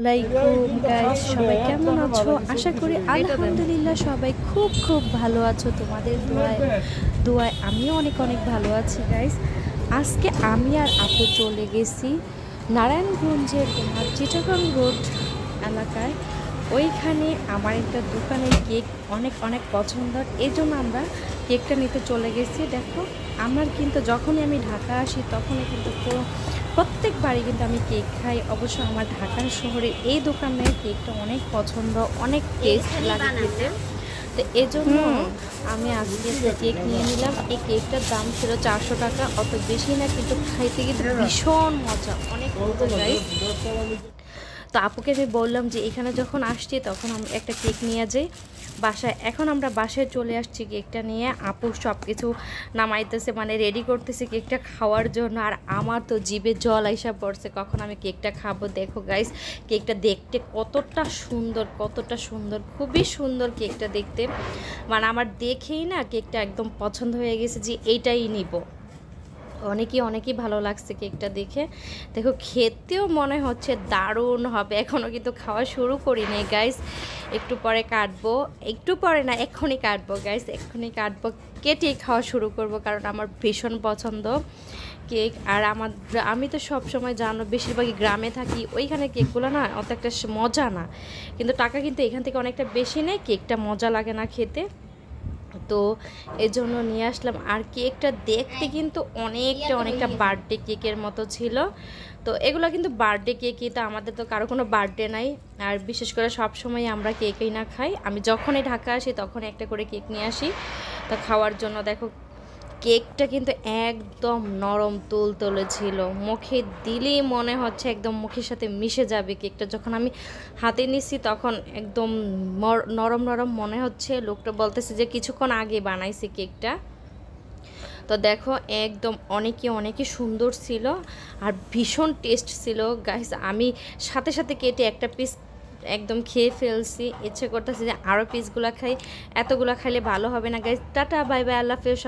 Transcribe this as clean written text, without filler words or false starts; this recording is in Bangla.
লাইকুম গাইস, সবাই কেমন আছো? আশা করি আলহামদুলিল্লাহ সবাই খুব খুব ভালো আছো। তোমাদের দোয়ায় আমিও অনেক অনেক ভালো আছি গাইস। আজকে আমি আর আপু চলে গেছি নারায়ণগঞ্জের তোমার চিটাগাং রোড এলাকায়। ওইখানে আমার একটা দোকানের কেক অনেক অনেক পছন্দের, এই জন্য আমরা কেকটা নিতে চলে গেছি। দেখো, আমার কিন্তু যখনই আমি ঢাকা আসি তখনই কিন্তু প্রত্যেকবারই কিন্তু আমি কেক খাই। অবশ্য আমার ঢাকার শহরের এই দোকানের কেকটা অনেক পছন্দ, অনেক টেস্ট লাগে খেতে। তো এজন্য আমি আজকে একটা কেক নিয়ে নিলাম। এই কেকটার দাম ছিল 400 টাকা, অত বেশি না, কিন্তু খাইতে কিন্তু ভীষণ মজা, অনেক মজা গাইস। তো আপুকে আমি বললাম যে এখানে যখন আসছি তখন আমরা একটা কেক নিয়ে যাই বাসায়। এখন আমরা বাসায় চলে আসছি কেকটা নিয়ে। আপু সব কিছু নামাইতেছে, মানে রেডি করতেছে কেকটা খাওয়ার জন্য। আর আমার তো জিভে জল আইসা পড়ছে কখন আমি কেকটা খাবো। দেখো গাইস, কেকটা দেখতে কতটা সুন্দর, কতটা সুন্দর, খুবই সুন্দর কেকটা দেখতে। মানে আমার দেখেই না কেকটা একদম পছন্দ হয়ে গেছে যে এইটাই নিব। অনেকই ভালো লাগছে কেকটা দেখে। দেখো, খেতেও মনে হচ্ছে দারুণ হবে। এখনও কিন্তু খাওয়া শুরু করি নাই গাইস, একটু পরে কাটবো। একটু পরে না, এক্ষুনি কাটবো গাইস, এক্ষুনি কাটবো, কেটে খাওয়া শুরু করব, কারণ আমার ভীষণ পছন্দ কেক। আর আমি তো সব সময় জানো বেশিরভাগই গ্রামে থাকি, ওইখানে কেকগুলো না অত একটা মজা না, কিন্তু টাকা কিন্তু এখান থেকে অনেকটা বেশি নেয়, কেকটা মজা লাগে না খেতে। তো এজন্য নিয়ে আসলাম। আর কেকটা দেখতে কিন্তু অনেকটা বার্থডে কেকের মতো ছিল। তো এগুলো কিন্তু বার্থডে কেকই, তো আমাদের তো কারো কোনো বার্থডে নাই। আর বিশেষ করে সব সময় আমরা কেকই না খাই, আমি যখনই ঢাকা আসি তখন একটা করে কেক নিয়ে আসি তো খাওয়ার জন্য। দেখো, কেকটা কিন্তু একদম নরম তুলতুলে ছিল, মুখে দিলেই মনে হচ্ছে একদম মুখের সাথে মিশে যাবে। কেকটা যখন আমি হাতে নিছি তখন একদম নরম নরম মনে হচ্ছে। লোকটা বলতেছে যে কিছুক্ষণ আগে বানাইছি কেকটা। তো দেখো, একদম অনেকই সুন্দর ছিল আর ভীষণ টেস্ট ছিল গাইস। আমি সাথে সাথে কেটে একটা পিস একদম খেয়ে ফেলছি, ইচ্ছে করতেছে যে আরও পিসগুলো খাই। এতগুলো খাইলে ভালো হবে না গাইস। টাটা, বাই বাই, আল্লাহ হাফেজ।